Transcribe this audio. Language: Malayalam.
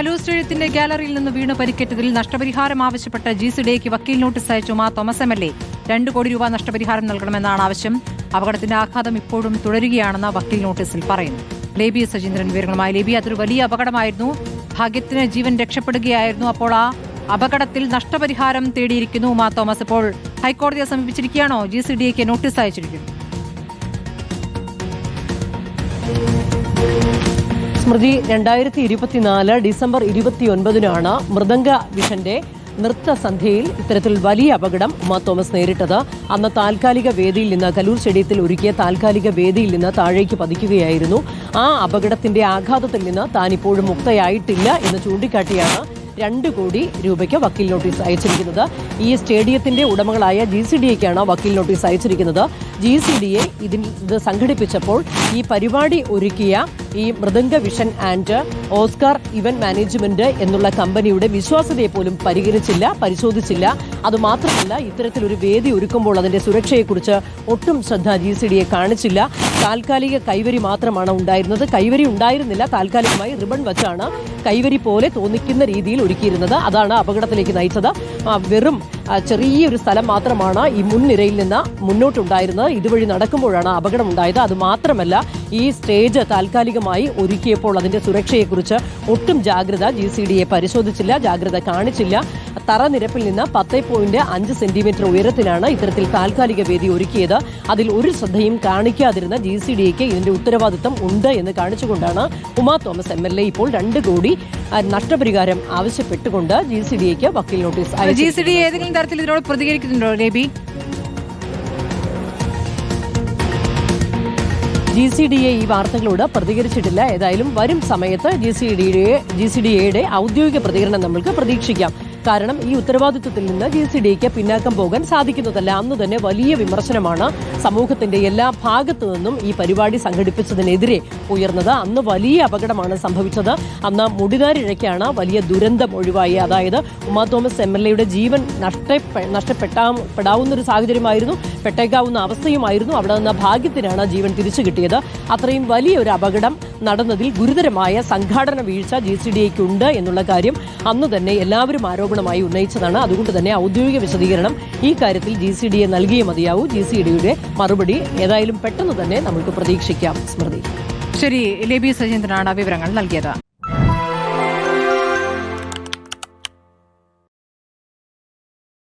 കലൂർ സ്റ്റേഡിയത്തിന്റെ ഗാലറിയിൽ നിന്ന് വീണ് പരിക്കേറ്റതിൽ നഷ്ടപരിഹാരം ആവശ്യപ്പെട്ട GCDAക്ക് വക്കീൽ നോട്ടീസ് അയച്ച ഉമാ തോമസ് MLA 2 കോടി രൂപ നഷ്ടപരിഹാരം നൽകണമെന്നാണ് ആവശ്യം. അപകടത്തിന്റെ ആഘാതം ഇപ്പോഴും തുടരുകയാണെന്ന് വക്കീൽ നോട്ടീസിൽ പറയുന്നു. ലേബി സജീന്ദ്രൻ വിവരങ്ങളുമായി. ലേബി, അതൊരു വലിയ അപകടമായിരുന്നു. ഭാഗ്യത്തിന് ജീവൻ രക്ഷപ്പെടുകയായിരുന്നു. അപ്പോൾ ആ അപകടത്തിൽ നഷ്ടപരിഹാരം തേടിയിരിക്കുന്നു ഉമാ തോമസ്. ഇപ്പോൾ ഹൈക്കോടതിയെ സമീപിച്ചിരിക്കുകയാണോ? GCDAക്ക് നോട്ടീസ് അയച്ചിരിക്കുന്നു. സ്മൃതി, 2024 ഡിസംബർ 29 മൃദംഗ വിഷന്റെ നൃത്തസന്ധ്യയിൽ ഇത്തരത്തിൽ വലിയ അപകടം ഉമാ തോമസ് നേരിട്ടത്. അന്ന് താൽക്കാലിക വേദിയിൽ നിന്ന്, കലൂർ സ്റ്റേഡിയത്തിൽ ഒരുക്കിയ താൽക്കാലിക വേദിയിൽ നിന്ന് താഴേക്ക് പതിക്കുകയായിരുന്നു. ആ അപകടത്തിന്റെ ആഘാതത്തിൽ നിന്ന് താൻ ഇപ്പോഴും മുക്തയായിട്ടില്ല എന്ന് ചൂണ്ടിക്കാട്ടിയാണ് 2 കോടി രൂപയ്ക്ക് വക്കീൽ നോട്ടീസ് അയച്ചിരിക്കുന്നത്. ഈ സ്റ്റേഡിയത്തിന്റെ ഉടമകളായ GCDAക്കാണ് വക്കീൽ നോട്ടീസ് അയച്ചിരിക്കുന്നത്. GCDA ഇത് സംഘടിപ്പിച്ചപ്പോൾ ഈ പരിപാടി ഒരുക്കിയ ഈ Mridanga vision and Oscar event management എന്നുള്ള കമ്പനിയുടെ വിശ്വാസ്യതയെ പോലും പരിശോധിച്ചില്ല. അതുമാത്രമല്ല, ഇത്തരത്തിലൊരു വേദി ഒരുക്കുമ്പോൾ അതിന്റെ സുരക്ഷയെക്കുറിച്ച് ഒട്ടും ശ്രദ്ധ GCDA കാണിച്ചില്ല. താൽക്കാലിക കൈവരി മാത്രമാണ് ഉണ്ടായിരുന്നത്. കൈവരി ഉണ്ടായിരുന്നില്ല, താൽക്കാലികമായി റിബൺ വച്ചാണ് കൈവരി പോലെ തോന്നിക്കുന്ന രീതിയിൽ ഒരുക്കിയിരുന്നത്. അതാണ് അപകടത്തിലേക്ക് നയിച്ചത്. വെറും ചെറിയൊരു സ്ഥലം മാത്രമാണ് ഈ മുൻനിരയിൽ നിന്ന് മുന്നോട്ടുണ്ടായിരുന്നത്. ഇതുവഴി നടക്കുമ്പോഴാണ് അപകടം ഉണ്ടായത്. അതുമാത്രമല്ല, ഈ സ്റ്റേജ് താൽക്കാലികമായി ഒരുക്കിയപ്പോൾ അതിന്റെ സുരക്ഷയെക്കുറിച്ച് ഒട്ടും ജാഗ്രത GCDA പരിശോധിച്ചില്ല, ജാഗ്രത കാണിച്ചില്ല. തറനിരപ്പിൽ നിന്ന് 10.5 സെന്റിമീറ്റർ ഉയരത്തിലാണ് ഇത്തരത്തിൽ താൽക്കാലിക വേദി ഒരുക്കിയത്. അതിൽ ഒരു ശ്രദ്ധയും കാണിക്കാതിരുന്ന GCDAക്ക് ഇതിന്റെ ഉത്തരവാദിത്തം ഉണ്ട് എന്ന് കാണിച്ചുകൊണ്ടാണ് ഉമാ തോമസ് MLA ഇപ്പോൾ 2 കോടി നഷ്ടപരിഹാരം ആവശ്യപ്പെട്ടുകൊണ്ട് GCDAക്ക് വക്കീൽ നോട്ടീസ് അയച്ചു. GCDA ഏതെങ്കിലും തരത്തിൽ ഇതിനോട് പ്രതികരിക്കുന്നുണ്ടോ ലേബി? GCDA ഈ വാർത്തകളോട് പ്രതികരിച്ചിട്ടില്ല. ഏതായാലും വരും സമയത്ത് GCDAയുടെ ഔദ്യോഗിക പ്രതികരണം നമ്മൾക്ക് പ്രതീക്ഷിക്കാം. കാരണം ഈ ഉത്തരവാദിത്വത്തിൽ നിന്ന് GCDAക്ക് പിന്നാക്കം പോകാൻ സാധിക്കുന്നതല്ല. അന്ന് തന്നെ വലിയ വിമർശനമാണ് സമൂഹത്തിന്റെ എല്ലാ ഭാഗത്തു നിന്നും ഈ പരിപാടി സംഘടിപ്പിച്ചതിനെതിരെ ഉയർന്നത്. അന്ന് വലിയ അപകടമാണ് സംഭവിച്ചത്. അന്ന് മുടിനാരിഴയ്ക്കാണ് വലിയ ദുരന്തം ഒഴിവായി. അതായത് ഉമാ തോമസ് MLAയുടെ ജീവൻ നഷ്ടപ്പെടാവുന്നൊരു സാഹചര്യമായിരുന്നു, പെട്ടേക്കാവുന്ന അവസ്ഥയുമായിരുന്നു. അവിടെ നിന്ന് ഭാഗ്യത്തിനാണ് ജീവൻ തിരിച്ചു കിട്ടിയത്. അത്രയും വലിയൊരു അപകടം നടന്നതിൽ ഗുരുതരമായ സംഘാടന വീഴ്ച GCDAക്കുണ്ട് എന്നുള്ള കാര്യം അന്ന് തന്നെ എല്ലാവരും ആരോപണമായി ഉന്നയിച്ചതാണ്. അതുകൊണ്ട് തന്നെ ഔദ്യോഗിക വിശദീകരണം ഈ കാര്യത്തിൽ GCDA നൽകിയേ മതിയാവൂ. GCDAയുടെ മറുപടി ഏതായാലും പെട്ടെന്ന് തന്നെ നമുക്ക് പ്രതീക്ഷിക്കാം. സ്മൃതി. ശരി, ലേബി സജീന്ദ്രനാണ് വിവരങ്ങൾ നൽകിയത്.